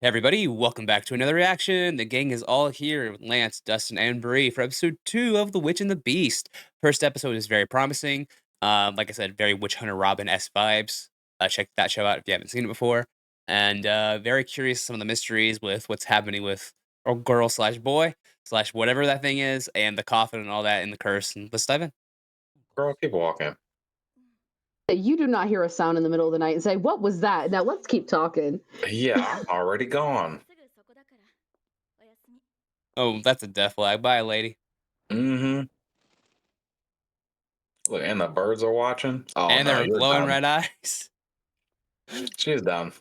Hey everybody, welcome back to another reaction. The gang is all here with Lance, Dustin, and Bree for episode 2 of The Witch and the Beast. First episode is very promising. Like I said, very Witch Hunter Robin-esque vibes. Check that show out if you haven't seen it before. And very curious some of the mysteries with what's happening with our girl slash boy slash whatever that thing is, and the coffin and all that, and the curse. And let's dive in. Girl, keep walking. You do not hear a sound in the middle of the night and say, "What was that?" Now let's keep talking. Yeah, I'm already gone. Oh, that's a death flag. Bye, lady. Mm-hmm. Look, and the birds are watching. Oh And no, their you're glowing done. red eyes. She's done.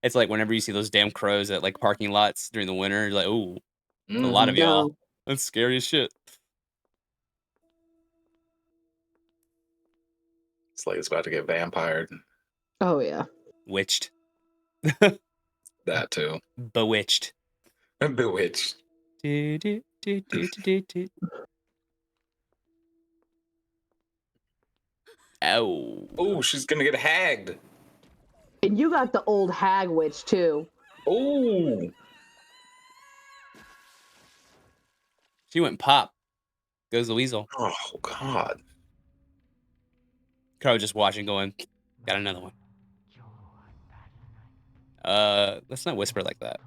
It's like whenever you see those damn crows at like parking lots during the winter, you're like, "Ooh, a lot of Mm-hmm. y'all. No. That's scary as shit." It's like it's about to get vampired. Oh yeah. Witched. That too. Bewitched. Bewitched. Do, do, do, do, do, do. Ow. Oh, she's gonna get hagged. And you got the old hag witch too. Oh, She went pop. Goes the weasel. oh God. Crow just watching, going, got another one. Let's not whisper like that.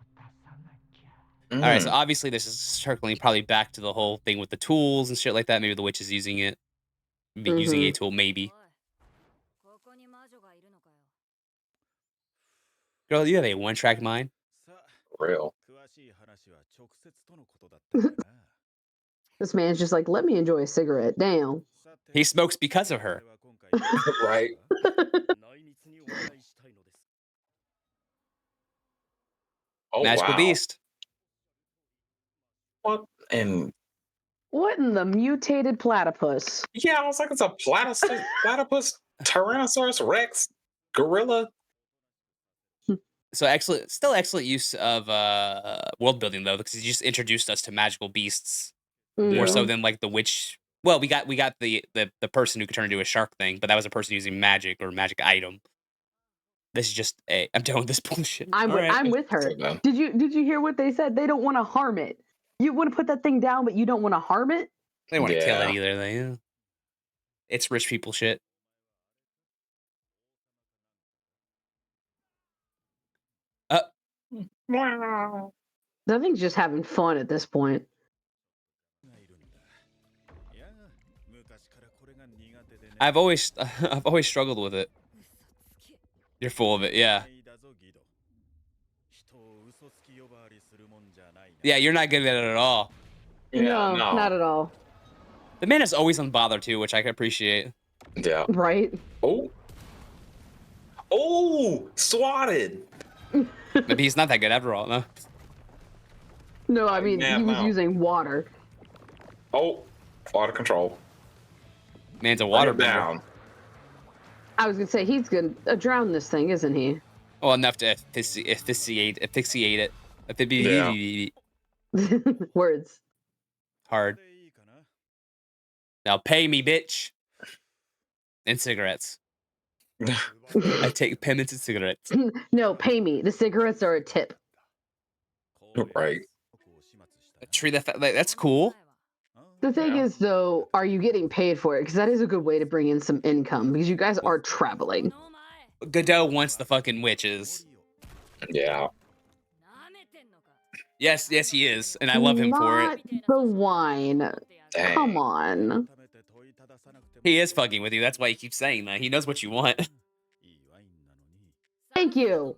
All right, so Mm. obviously this is circling probably back to the whole thing with the tools and shit like that. Maybe the witch is using it. Using a tool, maybe. Girl, you have a one-track mind. Real. This man's just like, let me enjoy a cigarette. Damn. He smokes because of her. Right. Oh Magical wow. beast. What? And What in the mutated platypus? yeah, I was like, it's a platypus, Tyrannosaurus Rex, gorilla. So excellent, still excellent use of world building though, because he just introduced us to magical beasts more so Mhm. than like the witch. Well, we got the person who could turn into a shark thing, but that was a person using magic or magic item. This is just a I'm done with this bullshit. I'm All right, I'm with her. So done. Did you hear what they said? They don't want to harm it. You want to put that thing down, but you don't want to harm it. they want to kill it Yeah. either. It's rich people shit. Uh, That thing's just having fun at this point. I've always I've always struggled with it. You're full of it, yeah. Yeah, you're not good at it at all. Yeah. No, No. not at all. The man is always unbothered too, which I can appreciate. Yeah. Right? Oh. Oh, swatted. Maybe he's not that good after all. No. No, I mean Yeah, he was no. using water. Oh, out of control. Man's a Water water bender. down. I was gonna say he's gonna drown this thing, isn't he? Well, enough to asphyxiate it. Words. Hard. Now pay me, bitch. And cigarettes. I take payments and cigarettes. No, pay me. The cigarettes are a tip. Right. Treat that's cool. The thing Yeah. is, though, are you getting paid for it? Because that is a good way to bring in some income because you guys are traveling. Godot wants the fucking witches. Yeah. Yes, he is, and I love him for Not it. the wine. Dang. Come on. He is fucking with you. That's why he keeps saying that. He knows what you want. Thank you.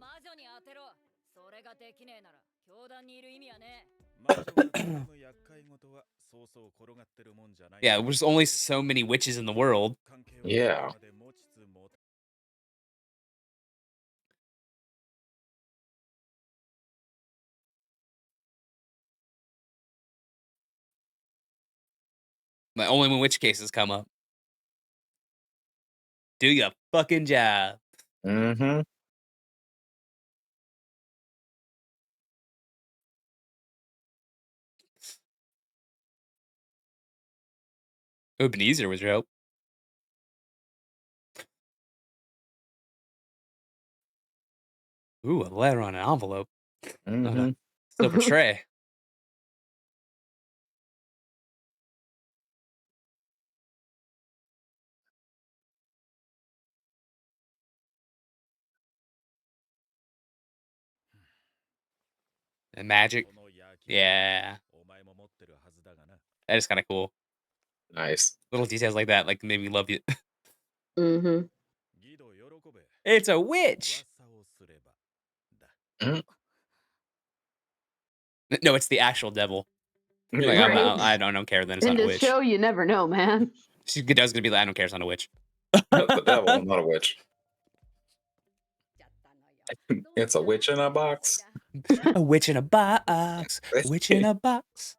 Yeah, there's only so many witches in the world. Yeah. But only when witch cases come up. Do your fucking job. Mm-hmm. It would have been easier with your help. Ooh, a letter on an envelope. hmm Still portray. And magic. Yeah. That is kind of cool. Nice. Little details like that like made me love you. Mm-hmm. It's a witch. Mhm. No, it's the actual devil. Like Yeah. I'm Right. not, I don't care. Then it's In not a this witch. show, you never know, man. She was gonna be like, I don't care. It's not a witch. The devil, not a witch. It's a witch in a box. A witch in a box. Witch in a box.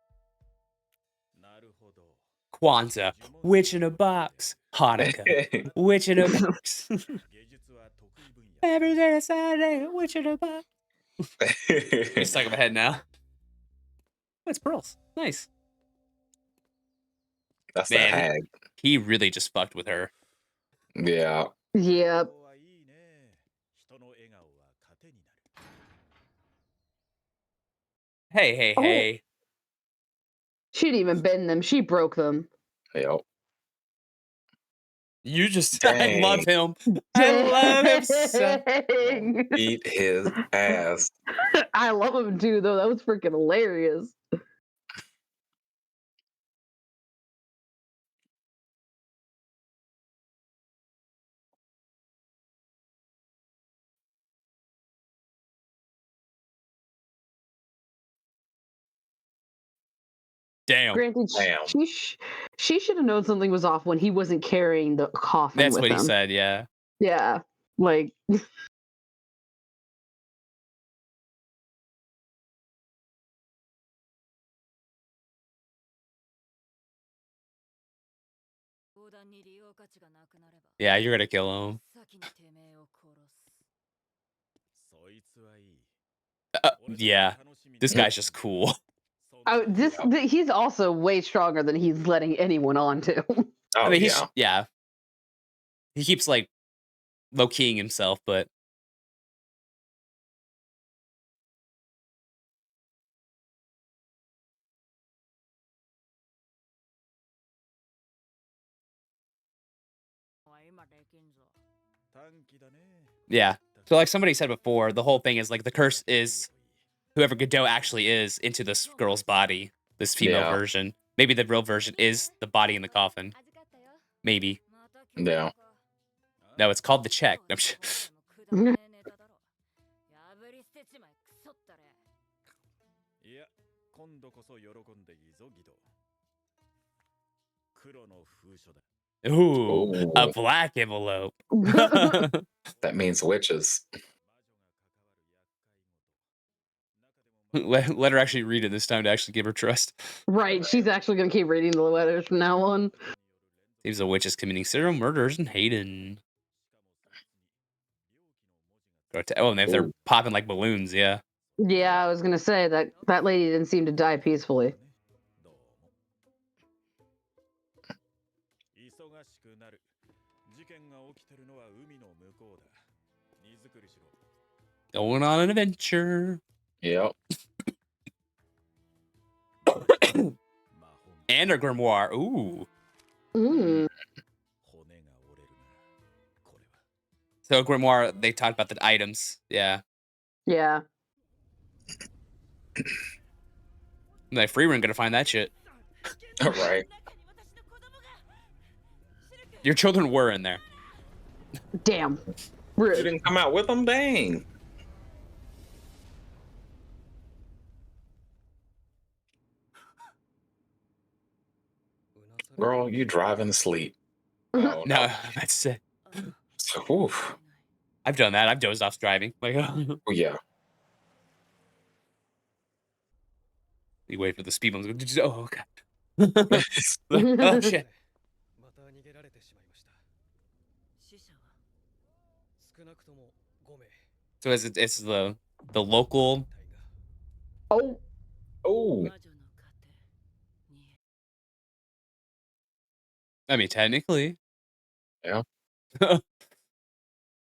Kwanzaa. Witch in a box. Hanukkah. Witch in a box. Every day is Saturday. Witch in a box. It's stuck in my head now. Oh, it's pearls. Nice. That's the Man, hag. he really just fucked with her. Yeah. Yep. Hey, hey, Oh. hey. She didn't even bend them. She broke them. Yep. You just, I love Dang. him. I love him so. Dang. Eat his ass. I love him too, though. That was freaking hilarious. Damn. Granted, Damn. she should have known something was off when he wasn't carrying the coffin That's with what he him. said, yeah. Yeah, like Yeah, you're gonna kill him. Yeah. This guy's just cool. he's also way stronger than he's letting anyone on to. Oh, I mean, yeah. yeah. He keeps like low keying himself, but yeah. So like somebody said before, the whole thing is like the curse is whoever Godot actually is into this girl's body, this female Yeah. version. Maybe the real version is the body in the coffin. Maybe. Yeah. No, it's called the check. I'm sure. Ooh, a Ooh. black envelope. That means witches. Let her actually read it this time to actually give her trust. Right, she's actually gonna keep reading the letters from now on. Seems the witch is committing serial murders in Hayden. Oh, and if they're Ooh. popping like balloons, yeah. Yeah, I was gonna say that lady didn't seem to die peacefully. Going on an adventure. Yep. And a grimoire. Ooh. Mm. So grimoire, they talked about the items. Yeah. Yeah. Like free run gonna find that shit. Right. Your children were in there. Damn. You Rude. didn't come out with them? Dang. Girl, you driving to sleep. Oh, No, that's it. So, oof. I've done that. I've dozed off driving. Like, Oh, yeah. you wait for the speed bumps. Oh, okay. Oh shit. So it's the local. Oh, Oh, I mean, technically, yeah.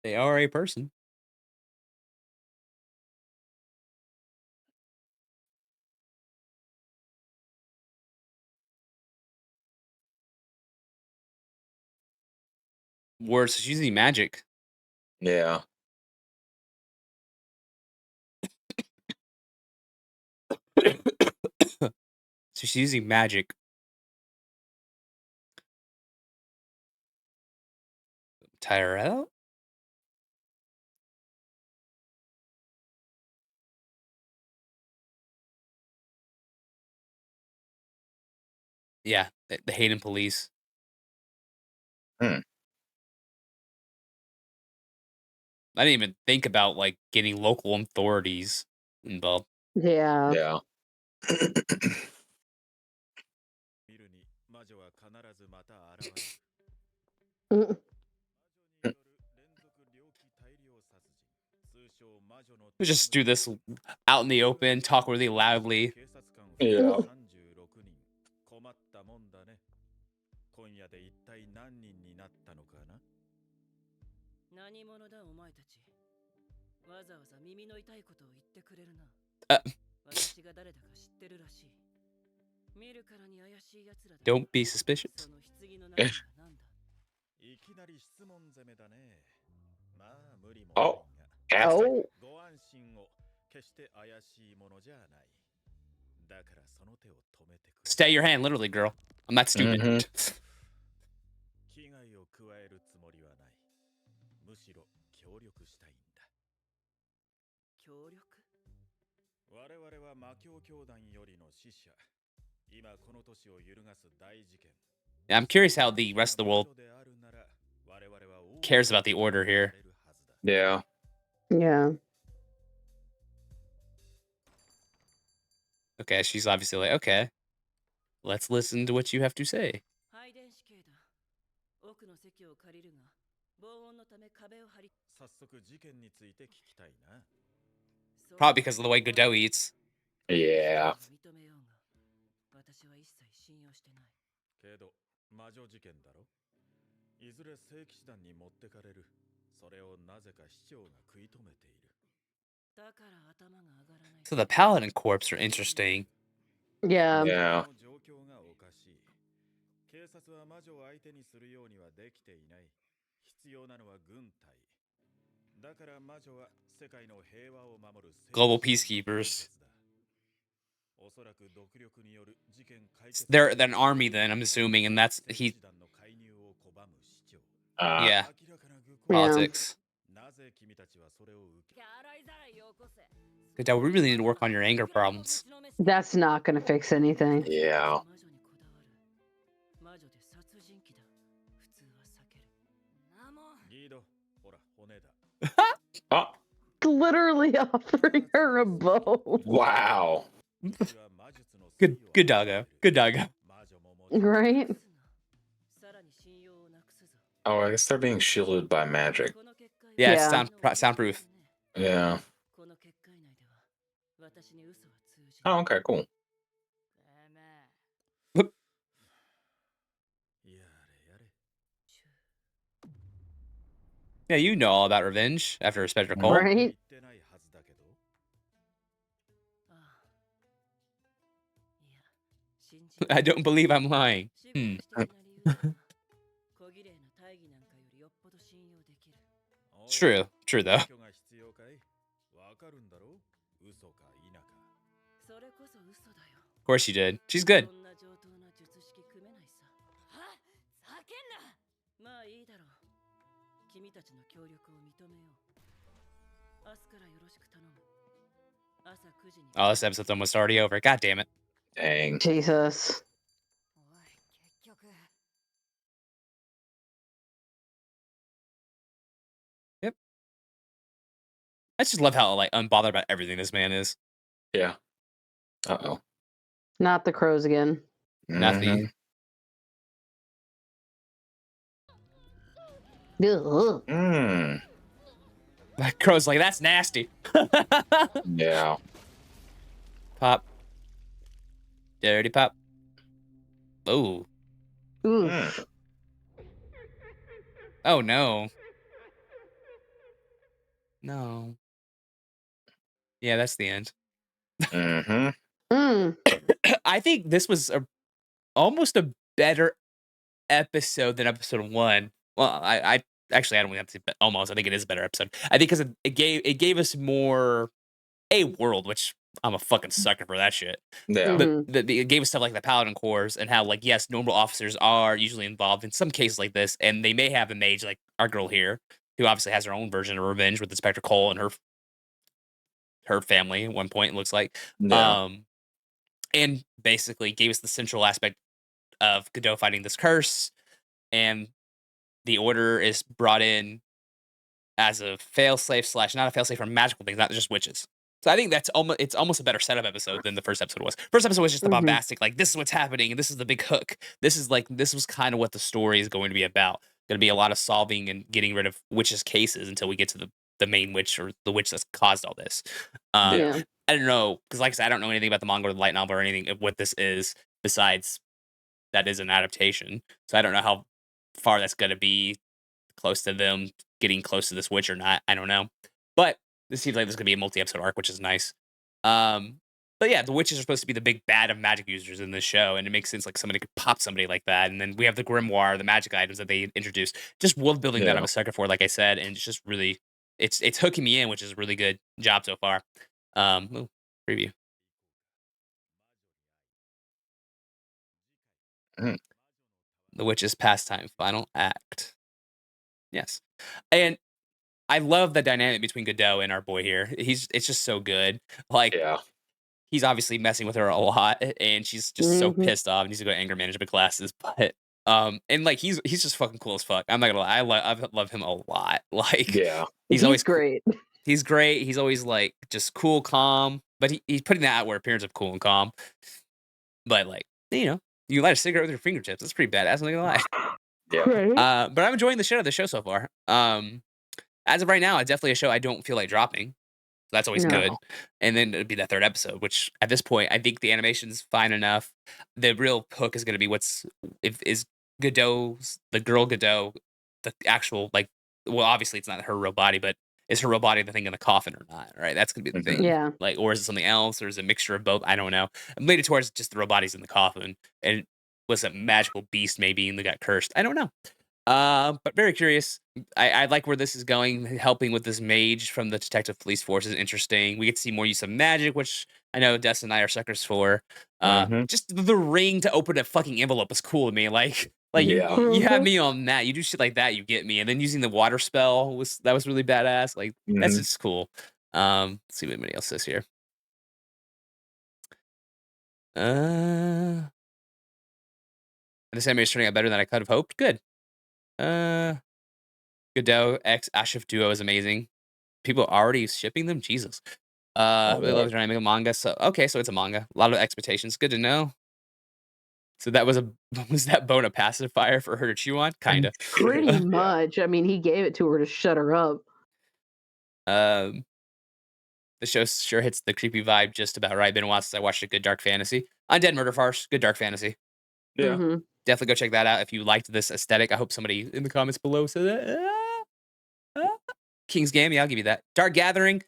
they are a person. Worse, she's using magic. Yeah. So she's using magic. Tyrell? Yeah, the Hayden police. Hmm. I didn't even think about like getting local authorities involved. Yeah. Yeah. 見るに魔女は必ずまた現れる。 Mm. 魔女による連続猟奇大量殺人、通称魔女の Let's just do this out in the open, talk really loudly. 警察官を Yeah. 36人。困ったもんだね。今夜で一体何人になったのかな。何者だお前たち。わざわざ耳の痛いことを言ってくれるな。私が誰だか知ってるらしい。見るからに怪しい奴らだ。 Don't be suspicious. その棺の中身は何だ。いきなり質問攻めだね。まあ無理も Oh. ないが。 Catholic. Oh. ご安心を。決して怪しいものじゃない。だからその手を止めてくれ。 Stay your hand, literally, girl. I'm not stupid. Mhm. 危害を加えるつもりはない。むしろ協力したいんだ。協力。我々は魔教教団よりの使者。今この都市を揺るがす大事件。 I'm curious how the rest of the world cares about the order here. Yeah. Yeah. Okay, she's obviously like, okay, let's listen to what you have to say. 配電子系だ。奥の席を借りるが、防音のため壁を張り。早速事件について聞きたいな。 Probably because of the way Godot eats. Yeah. 認めようが、私は一切信用してない。けど魔女事件だろ。いずれ聖騎士団に持ってかれる。それをなぜか市長が食い止めている。だから頭が上がらない。 So the Paladin Corps are interesting. Yeah. Yeah. 状況がおかしい。警察は魔女を相手にするようにはできていない。必要なのは軍隊。だから魔女は世界の平和を守る Global peacekeepers. おそらく独力による事件解決。 They're an army then, I'm assuming, and that's 聖騎 he. 士団の介入を拒む市長。 Yeah, 明らかな愚行。 Yeah. politics. なぜ君たちはそれを受け。 洗いざらいよこせ。 Godot, we really need to work on your anger problems. That's not gonna fix anything. Yeah. 魔女にこだわる。魔女で殺人鬼だ。普通は避ける。なも。リード、ほら骨だ。 Oh. Literally offering her a bow. Wow. Good doggo. Good doggo. Right? Oh, I guess they're being shielded by magic. Yeah, it's Yeah. soundproof. Yeah. Oh, okay, cool. Yeah, you know all about revenge after Spectre Cole. Right? I don't believe I'm lying. Hmm. True. True, though. Of course you did. She's good. まあいいだろう。君たちの協力を認めよう。明日からよろしく頼む。朝9時に。 Oh, this episode's almost already over. God damn it. Dang. Jesus. おい、結局。 I just love how like unbothered about everything this man is. Yeah. Uh-oh. Not the crows again. Nothing. Ugh. Mm. Like Crow's like, that's nasty. Yeah. Pop. Dirty pop. Oh. Ooh. Mm. Oh no. No. Yeah, that's the end. Mm-hmm. Mm. I think this was almost a better episode than episode 1. Well, I Actually, I don't have to. But almost, I think it is a better episode. I think because it gave us more a world, which I'm a fucking sucker for that shit. Yeah. But it gave us stuff like the Paladin Corps and how, like, yes, normal officers are usually involved in some cases like this, and they may have a mage like our girl here, who obviously has her own version of revenge with Inspector Cole and her family at one point. It looks like, Yeah. and basically gave us the central aspect of Godot fighting this curse, and the Order is brought in as a failsafe slash not a failsafe for magical things, not just witches. So I think it's almost a better setup episode than the first episode was. First episode was just the bombastic, like this is what's happening, and this is the big hook. This was kind of what the story is going to be about. Going to be a lot of solving and getting rid of witches' cases until we get to the main witch or the witch that's caused all this. Yeah. I don't know, because like I said, I don't know anything about the manga or the light novel or anything of what this is besides that is an adaptation. So I don't know how far that's going to be close to them getting close to this witch or not. I don't know. But this seems like there's going to be a multi-episode arc, which is nice. But yeah, the witches are supposed to be the big bad of magic users in this show, and it makes sense like somebody could pop somebody like that. And then we have the grimoire, the magic items that they introduced. Just world building that I'm a sucker for, like I said, and it's just really it's hooking me in, which is a really good job so far. Preview. The Witch's Pastime Final Act. Yes. And I love the dynamic between Godot and our boy here. It's just so good. Like, Yeah. he's obviously messing with her a lot, and she's just so pissed off and needs to go to anger management classes. But and like he's just fucking cool as fuck. I'm not gonna lie, I love him a lot. Like, Yeah. he's always great. He's great. He's always like just cool, calm. But he's putting that outward appearance of cool and calm. But like, you light a cigarette with your fingertips. That's pretty badass. I'm not gonna lie. Yeah. Right. But I'm enjoying the shit out of the show so far. As of right now, it's definitely a show I don't feel like dropping. That's always No. good. And then it'd be that third episode, which at this point, I think the animation's fine enough. The real hook is going to be is Godot's, the girl Godot, the actual, like, well, obviously it's not her real body, but is her real body the thing in the coffin or not? Right? That's going to be the thing. Yeah. Like, or is it something else? Or is it a mixture of both? I don't know. I'm leaning towards just the real body's in the coffin. And was a magical beast maybe and they got cursed? I don't know. But very curious. I like where this is going. Helping with this mage from the detective police force is interesting. We get to see more use of magic, which I know Des and I are suckers for. Just the ring to open a fucking envelope is cool to me. Like Yeah. you have me on that. You do shit like that, you get me. And then using the water spell was really badass. Like that's just cool. Let's see what anybody else says here. This anime is turning out better than I could have hoped. Good. Godot X Ashif Duo is amazing. People are already shipping them? Jesus. Really love the dynamic of manga. So okay, so it's a manga. A lot of expectations. Good to know. So that was that bone a pacifier for her to chew on? Kinda. Pretty much. I mean, he gave it to her to shut her up. The show sure hits the creepy vibe just about right. Been a while since I watched a good dark fantasy. Undead Murder Farce, good dark fantasy. Yeah. Definitely go check that out if you liked this aesthetic. I hope somebody in the comments below said that. King's Game, yeah, I'll give you that. Dark Gathering.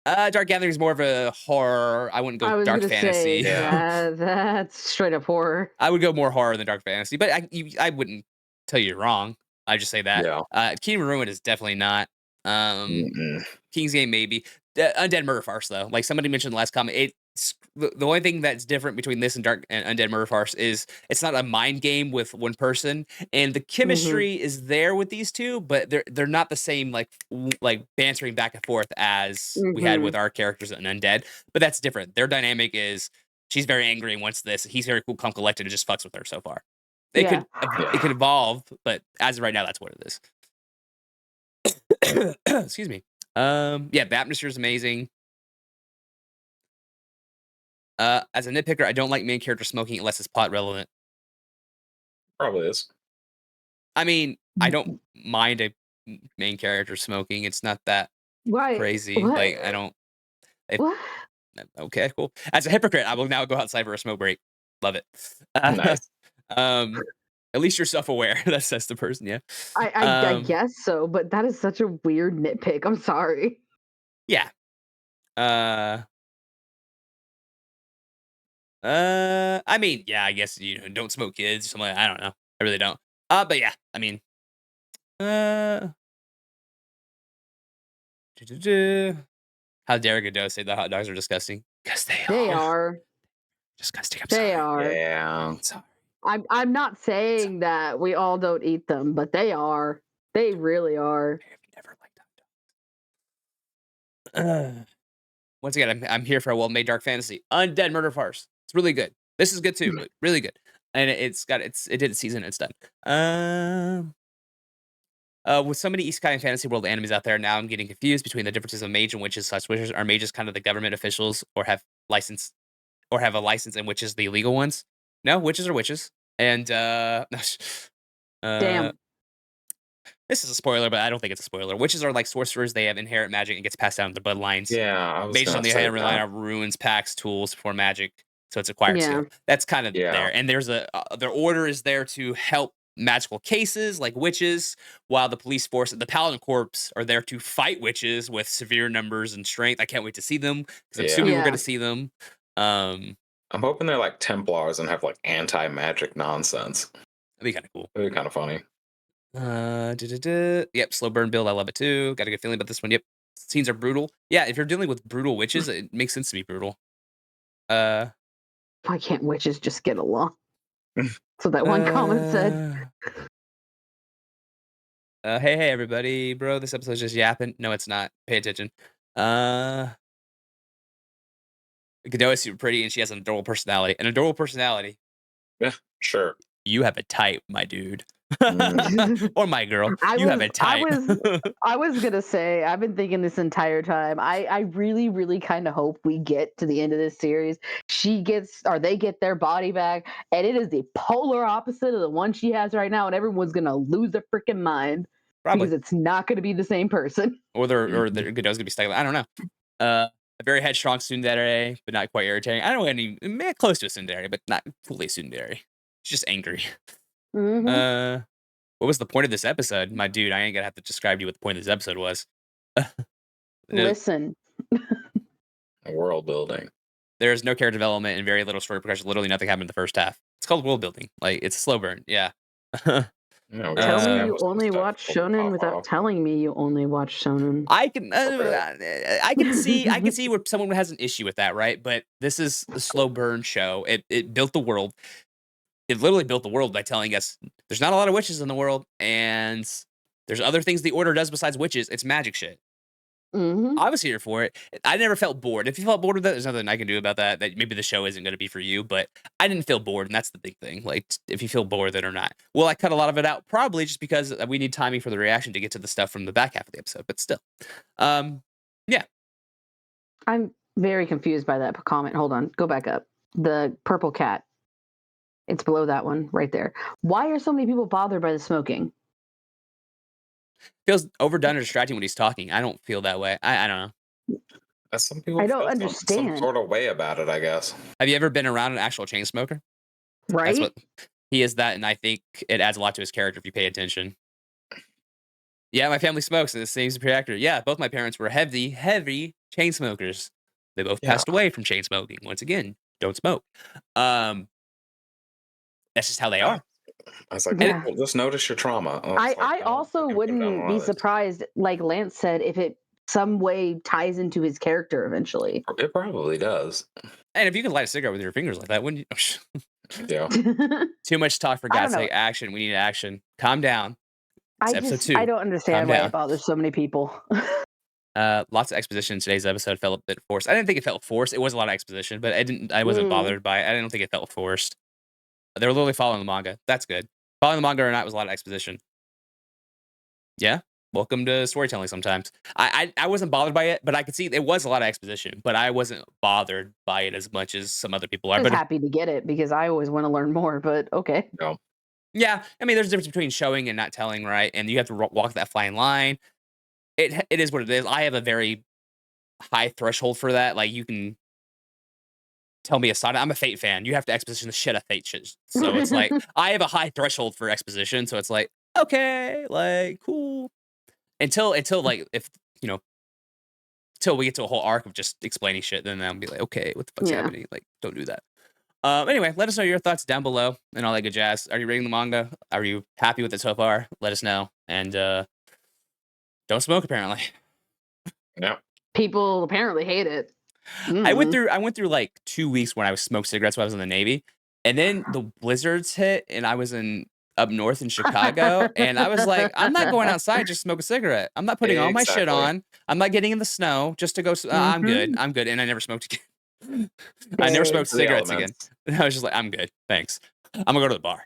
Dark Gathering is more of a horror. I wouldn't I go was dark gonna fantasy. say, that's straight up horror. I would go more horror than dark fantasy, but I wouldn't tell you you're wrong. I just say that. Yeah. Kingdom of Ruin is definitely not. King's Game maybe. Undead Murder Farce though, like somebody mentioned in the last comment, it's the only thing that's different between this and Dark and Undead Murder Farce is it's not a mind game with one person, and the chemistry is there with these two, but they're not the same like bantering back and forth as we had with our characters in Undead. But that's different. Their dynamic is she's very angry and wants this. He's very cool, calm, collected, and just fucks with her so far. It could evolve, but as of right now, that's what it is. Excuse me. Yeah, the atmosphere is amazing. As a nitpicker, I don't like main character smoking unless it's plot relevant. Probably is. I mean, I don't mind a main character smoking. It's not that crazy. What? Like, I don't. What? Okay, cool. As a hypocrite, I will now go outside for a smoke break. Love it. Nice. At least you're self-aware. That's the person. Yeah. I guess so, but that is such a weird nitpick. I'm sorry. Yeah. I mean, yeah, I guess don't smoke kids. Something I don't know. I really don't. But yeah, I mean, Uh, How dare Godot say the hot dogs are disgusting? Because they They are are. disgusting. I'm They sorry. are. Yeah. I'm sorry. I'm not saying that we all don't eat them, but they are. They really are. I have never liked hot dogs. Once again, I'm here for a well-made dark fantasy. Undead Murder Farce. It's really good. This is good too, but really good. And it did its season. It's done. With so many Isekai and fantasy world animes out there now, I'm getting confused between the differences of mage and witches. Such witches are mages kind of the government officials, or have a license, and witches the illegal ones. No, witches are witches. And Damn. this is a spoiler, but I don't think it's a spoiler. Witches are like sorcerers. They have inherent magic and gets passed down the bloodlines. Yeah, I was Mages on gonna the say other hand rely that. on runes, packs, tools for magic. So it's acquired Yeah. skill. That's kind of Yeah. there. And there's their order is there to help magical cases like witches, while the police force, the Paladin Corps, are there to fight witches with severe numbers and strength. I can't wait to see them because I'm assuming we're Yeah. going to see them. I'm hoping they're like Templars and have like anti-magic nonsense. That'd be kind of cool. It'd be kind of funny. Yep, slow burn build. I love it too. Got a good feeling about this one. Yep, scenes are brutal. Yeah, if you're dealing with brutal witches, it makes sense to be brutal. Why can't witches just get along? So that one comment said. Hey everybody, bro. This episode's just yapping. No, it's not. Pay attention. Godot is super pretty, and she has an adorable personality. An adorable personality. Sure. You have a type, my dude. Mm. Or my girl. I You have was- a type. I was gonna say, I've been thinking this entire time. I really, really kind of hope we get to the end of this series. They get their body back, and it is the polar opposite of the one she has right now, and everyone's gonna lose their freaking mind Probably. because it's not gonna be the same person. Or Godot's gonna be stuck. I don't know. A very headstrong tsundere, but not quite irritating. I don't know any close to a tsundere, but not fully tsundere. She's just angry. Mhm. What was the point of this episode? My dude, I ain't gonna have to describe to you what the point of this episode was. Listen, World building. There's no character development and very little story progression. Literally nothing happened in the first half. It's called world building. Like, it's a slow burn. Yeah. Yeah, we tell just me Uh, you established some only stuff watch before we shonen pop without off. telling me you only watch shonen. I can Okay. I can see where someone has an issue with that, right? But this is a slow burn show. It built the world. It literally built the world by telling us there's not a lot of witches in the world, and there's other things the order does besides witches. It's magic shit. Mhm. I was here for it. I never felt bored. If you felt bored with that, there's nothing I can do about that. That maybe the show isn't going to be for you, but I didn't feel bored, and that's the big thing. Like, if you feel bored, then or not. Well, I cut a lot of it out, probably just because we need timing for the reaction to get to the stuff from the back half of the episode. But still, I'm very confused by that comment. Hold on, go back up. The purple cat. It's below that one right there. Why are so many people bothered by the smoking? feels overdone or distracting when he's talking. I don't feel that way. I don't know. Some people I don't feel some understand. sort of way about it, I guess. Have you ever been around an actual chain smoker? Right? That's what he is. That, and I think it adds a lot to his character if you pay attention. Yeah, my family smokes in the same reactor. Yeah, both my parents were heavy chain smokers. They both passed away from chain smoking. Once again, don't smoke. That's just how they are. I was like, Yeah. well, just notice your trauma. Oh, it's I like, no, also we can come down wouldn't on be others. surprised, like Lance said, if it some way ties into his character eventually. It probably does. And if you can light a cigarette with your fingers like that, wouldn't you? Yeah. Too much talk for I don't God's know. sake. Action. We need action. Calm down. It's episode 2. I don't understand Calm why down. it bothers so many people. Lots of exposition in today's episode felt a bit forced. I didn't think it felt forced. It was a lot of exposition, but I wasn't bothered by it. I didn't think it felt forced. They were literally following the manga. That's good. Following the manga or not was a lot of exposition. Yeah. Welcome to storytelling sometimes. I wasn't bothered by it, but I could see it was a lot of exposition, but I wasn't bothered by it as much as some other people I are. was But happy to get it because I always want to learn more, but okay. yeah, I mean, there's a difference between showing and not telling, right? And you have to walk that fine line. It is what it is. I have a very high threshold for that. Like, you can tell me a sign. I'm a Fate fan. You have to exposition the shit out of Fate shit. So it's like, I have a high threshold for exposition. So it's like, okay, like, cool. Until like, if, until we get to a whole arc of just explaining shit, then I'll be like, okay, what the fuck's Yeah. happening? Like, don't do that. Anyway, let us know your thoughts down below and all that good jazz. Are you reading the manga? Are you happy with it so far? Let us know. And don't smoke apparently. Yeah. People apparently hate it. I went through like 2 weeks when I was smoking cigarettes when I was in the Navy, and then the blizzards hit, and I was up north in Chicago, and I was like, I'm not going outside just to smoke a cigarette. I'm not putting all my shit Exactly. on. I'm not getting in the snow just to go. I'm good. I'm good. And I never smoked again. I never smoked The cigarettes again. elements. And I was just like, I'm good. Thanks. I'm gonna go to the bar.